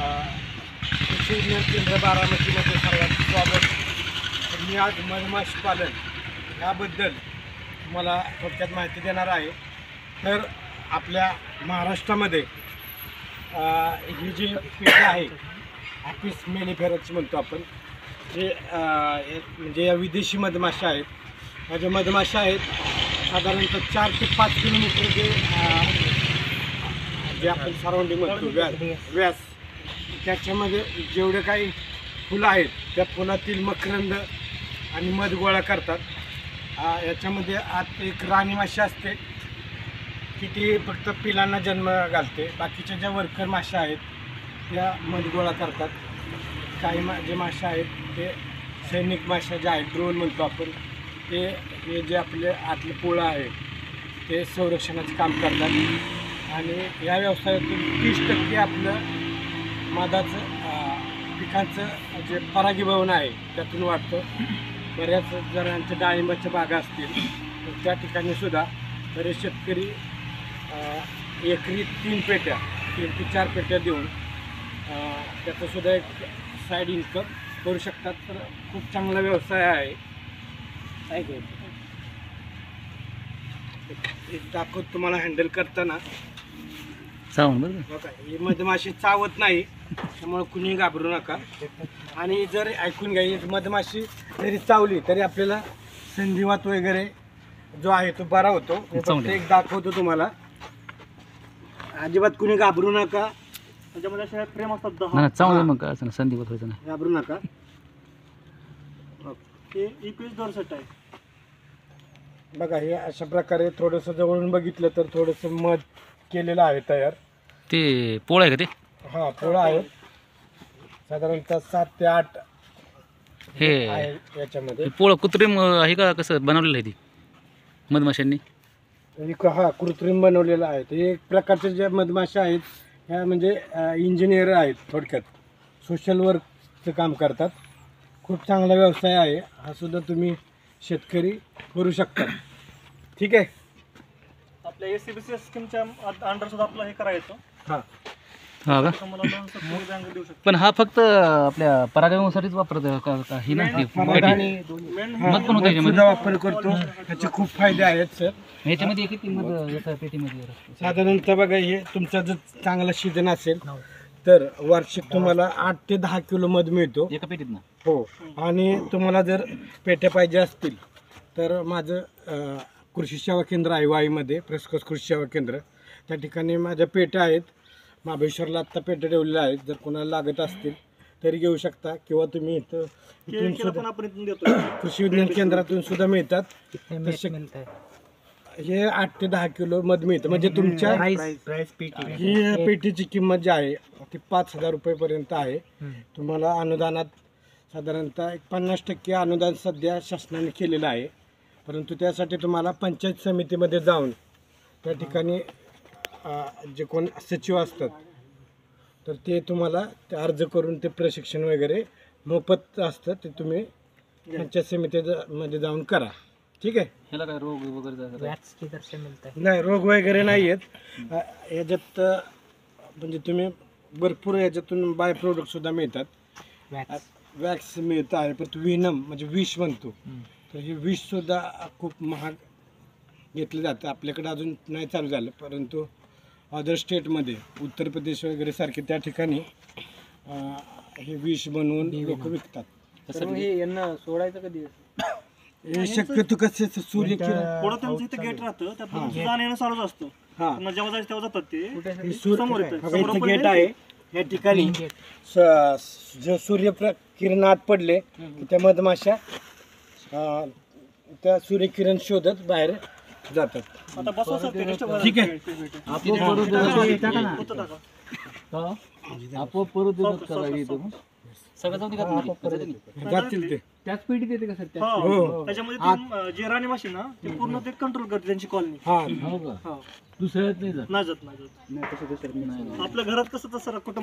कृषी विज्ञान केंद्र बारामतीमध्ये सर्वात स्वागत. तर मी आज मधमाशी पालन याबद्दल तुम्हाला थोडक्यात माहिती देणार आहे. तर आपल्या महाराष्ट्रामध्ये ही जी पेटी आहे ॲपिस मेलिफेराची म्हणतो आपण, जे म्हणजे या विदेशी मधमाशा आहेत. ह्या ज्या मधमाशा आहेत साधारणतः 4 ते 5 किलोमीटर जे आपण सराउंडिंग म्हणतो व्यास, त्याच्यामध्ये जेवढे काही फुलं आहेत त्या फुलातील मकरंद आणि मध गोळा करतात. याच्यामध्ये आत एक राणी माशी असते की ती फक्त पिलांना जन्म घालते. बाकीच्या ज्या वर्कर माशा आहेत त्या मध गोळा करतात. काही जे माशा आहेत ते सैनिक माशा जे आहेत, ड्रोन म्हणतो आपण, ते हे जे आपले आतलं पोळं आहे ते संरक्षणाचं काम करतात. आणि या व्यवसायातून 30% आपलं मधाचं पिकांचं जे परागीभवन आहे त्यातून वाढतं. बऱ्याच जणांच्या डाळिंबाच्या बागा असतील तर त्या ठिकाणी सुद्धा बरेच शेतकरी एकरी 3 ते 4 पेट्या देऊन त्याचंसुद्धा एक साईड इन्कम करू शकतात. तर खूप चांगला व्यवसाय आहे. एक दाखवत तुम्हाला हँडल करताना. बघा, ही मधमाशी चावत नाही, त्यामुळे कुणी घाबरू नका. आणि जर ऐकून घ्या, ही मधमाशी जरी चावली तरी आपल्याला संधिवात वगैरे जो आहे तो बरा होतो. फक्त एक दाखवतो तुम्हाला. अजिबात कुणी घाबरू नका. त्याच्यामध्ये अशा प्रेम असतात. संधिवात व्हायचं नाही, घाबरू नका. हे इपिस आहे. बघा, हे अशा प्रकारे थोडंसं जवळून बघितलं तर थोडंसं मध केलेलं आहे तयार. ते पोळं आहे का ते? हां, पोळं आहे. साधारणतः 7 ते 8 हे आहे याच्यामध्ये. पोळं कृत्रिम आहे का कसं बनवलेलं आहे ती मधमाशांनी? हा, कृत्रिम बनवलेलं आहे. ते एक प्रकारचे ज्या मधमाशा आहेत ह्या म्हणजे इंजिनियर आहेत, थोडक्यात सोशल वर्कचं काम करतात. खूप चांगला व्यवसाय आहे हा सुद्धा. तुम्ही शेतकरी करू शकता. ठीक आहे. आपल्या एसीबीसी स्कीमच्या अंडर सुद्धा आपलं हे करायचं. हां हा का? पण हा फक्त आपल्या परागीभवनासाठीच वापरतो का? ही ना सुद्धा वापर करतो. त्याचे खूप फायदे आहेत सर. ह्याच्यामध्ये किती मध येतं पेटीमध्ये? साधारणतः बघा, हे तुमचा जर चांगला सीजन असेल तर वार्षिक तुम्हाला 8 ते 10 किलो मध मिळतो एका पेटीत ना. हो. आणि तुम्हाला जर पेट्या पाहिजे असतील तर माझं कृषी सेवा केंद्र आहे वाईमध्ये, प्रेसकोस कृषी सेवा केंद्र. त्या ठिकाणी माझ्या पेट्या आहेत. महाबळेश्वरला आत्ता पेट्या ठेवलेल्या आहेत. जर कोणाला लागत असतील तरी घेऊ शकता, किंवा तुम्ही इथून सुद्धा कृषी विज्ञान केंद्रातून सुद्धा मिळतात. हे 8 ते 10 किलो मध मिळतं. म्हणजे तुमच्या ही पेटीची किंमत जी आहे ती 5,000 रुपयेपर्यंत आहे. तुम्हाला अनुदानात साधारणतः 50% अनुदान सध्या शासनाने केलेलं आहे. परंतु त्यासाठी तुम्हाला पंचायत समितीमध्ये जाऊन त्या ठिकाणी जे कोण सचिव असतात तर ते तुम्हाला ते अर्ज करून ते प्रशिक्षण वगैरे मोफत असतं. ते तुम्ही पंचायत समितीमध्ये जाऊन करा. ठीक आहे. ह्याला काय रोग वगैरे नाही, रोग वगैरे नाही आहेत याच्यात. म्हणजे तुम्ही भरपूर याच्यातून बाय प्रोडक्ट सुद्धा मिळतात. वॅक्स मिळतं आहे, पण विनम म्हणजे विष म्हणतो, तर हे विषसुद्धा खूप महाग घेतलं जातं. आपल्याकडे अजून नाही चालू झालं, परंतु अदर स्टेटमध्ये उत्तर प्रदेश वगैरे सारखे त्या ठिकाणी हे विष बनवून लोक विकतात. हे यांना सोडायचं कधी? हे शक्यतो कसे सूर्यकिरण पुढं त्यांचं इथं गेट राहतं, त्यातून जाणं येणं चालूच असतं. जेव्हा जायचं तेव्हा जातात ते. समोर इथं गेट आहे. या ठिकाणी जे सूर्यकिरण आत पडले की त्या मधमाशा त्या सूर्यकिरण शोधत बाहेर जातात. आता बसवा सर, ठीक आहे. जातील ते त्याच पेटीत येते का सर? त्याच्यामध्ये जे राणी माशी ना ते पूर्ण ते कंट्रोल करते त्यांची कॉलनी. दुसऱ्यात नाही जात. नाही जात. आपल्या घरात कसं तसं कुटुंब